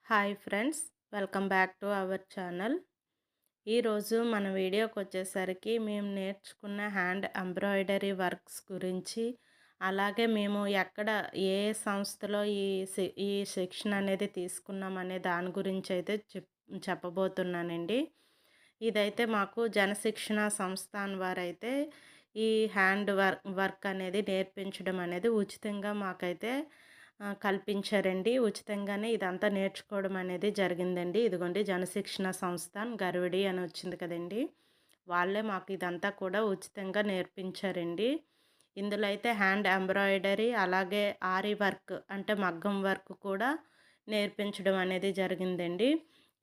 Hi friends, welcome back to our channel. ఈరోజు మన వీడియోకి వచ్చేసరికి మేము నేర్చుకున్న హ్యాండ్ ఎంబ్రాయిడరీ వర్క్స్ గురించి, అలాగే మేము ఎక్కడ ఏ సంస్థలో ఈ శిక్షణ అనేది తీసుకున్నాం అనే దాని గురించి అయితే చెప్పబోతున్నానండి. ఇదైతే మాకు జనశిక్షణ సంస్థాన్ వారైతే ఈ హ్యాండ్ వర్క్ అనేది నేర్పించడం అనేది ఉచితంగా మాకైతే కల్పించారండి. ఉచితంగానే ఇదంతా నేర్చుకోవడం అనేది జరిగిందండి. ఇదిగోండి జనశిక్షణ సంస్థాన్ గర్విడి అని వచ్చింది కదండీ! వాళ్ళే మాకు ఇదంతా కూడా ఉచితంగా నేర్పించారండి. ఇందులో అయితే హ్యాండ్ ఎంబ్రాయిడరీ అలాగే ఆరి వర్క్ అంటే మగ్గం వర్క్ కూడా నేర్పించడం అనేది జరిగిందండి.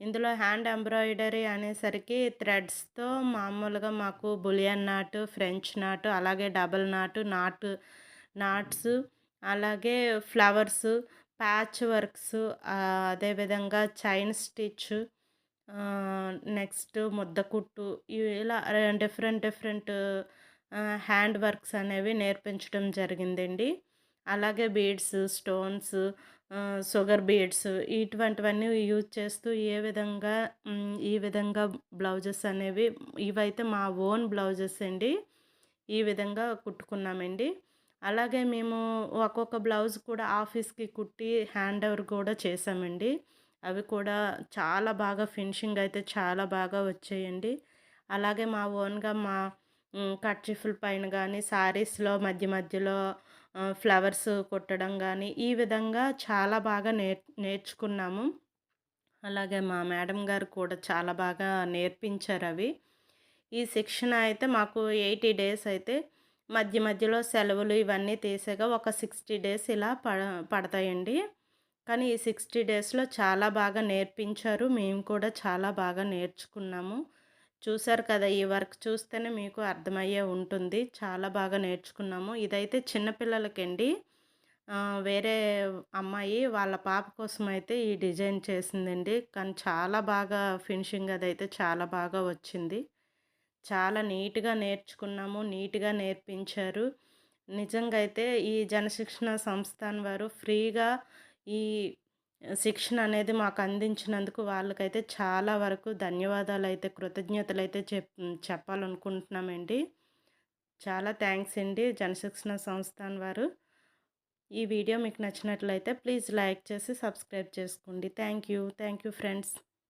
ఇందులో హ్యాండ్ ఎంబ్రాయిడరీ అనేసరికి థ్రెడ్స్‌తో మామూలుగా మాకు బులియన్ నాట్, ఫ్రెంచ్ నాట్, అలాగే డబుల్ నాట్స్, అలాగే ఫ్లవర్స్, ప్యాచ్ వర్క్స్, అదేవిధంగా చైన్ స్టిచ్, నెక్స్ట్ ముద్ద కుట్టు, ఇలా డిఫరెంట్ హ్యాండ్ వర్క్స్ అనేవి నేర్పించడం జరిగిందండి. అలాగే బీడ్స్, స్టోన్స్, షుగర్ బీడ్స్ ఇటువంటివన్నీ యూజ్ చేస్తూ ఈ విధంగా బ్లౌజెస్ అనేవి ఇవైతే మా ఓన్ బ్లౌజెస్ అండి. ఈ విధంగా కుట్టుకున్నామండి. అలాగే మేము ఒక్కొక్క బ్లౌజ్ కూడా ఆఫీస్‌కి కుట్టి హ్యాండ్ ఓవర్ కూడా చేశామండి. అవి కూడా చాలా బాగా ఫినిషింగ్ అయితే చాలా బాగా వచ్చాయండి. అలాగే మా ఓన్‌గా కర్చీఫ్‌ల పైన గానీ, శారీస్‌లో మధ్యలో ఫ్లవర్స్ కుట్టడం గానీ, ఈ విధంగా చాలా బాగా నేర్చుకున్నాము. అలాగే మా మేడం గారు కూడా చాలా బాగా నేర్పించారవి. ఈ శిక్షణ అయితే మాకు 80 డేస్ అయితే మధ్యలో సెలవులు ఇవన్నీ తీసేగా ఒక 60 డేస్ ఇలా పడతాయండి. కానీ ఈ 60 డేస్‌లో చాలా బాగా నేర్పించారు. మేము కూడా చాలా బాగా నేర్చుకున్నాము. చూసారు కదా! ఈ వర్క్ చూస్తేనే మీకు అర్థమయ్యే ఉంటుంది. చాలా బాగా నేర్చుకున్నాము. ఇదైతే చిన్న పిల్లలకండి. వేరే అమ్మాయి వాళ్ళ పాప కోసమైతే ఈ డిజైన్ చేసిందండి. కానీ చాలా బాగా ఫినిషింగ్ అదైతే చాలా బాగా వచ్చింది. చాలా నీట్‌గా నేర్చుకున్నాము. నీట్‌గా నేర్పించారు. నిజంగా అయితే ఈ జనశిక్షణ సంస్థాన్ వారు ఫ్రీగా ఈ శిక్షణ అనేది మాకు అందించినందుకు వాళ్ళకైతే చాలా వరకు ధన్యవాదాలైతే, కృతజ్ఞతలైతే చెప్పాలనుకుంటున్నామండి. చాలా థ్యాంక్స్ అండి జనశిక్షణ సంస్థాన్ వారు. ఈ వీడియో మీకు నచ్చినట్లయితే ప్లీజ్ లైక్ చేసి సబ్స్క్రైబ్ చేసుకోండి. Thank you friends.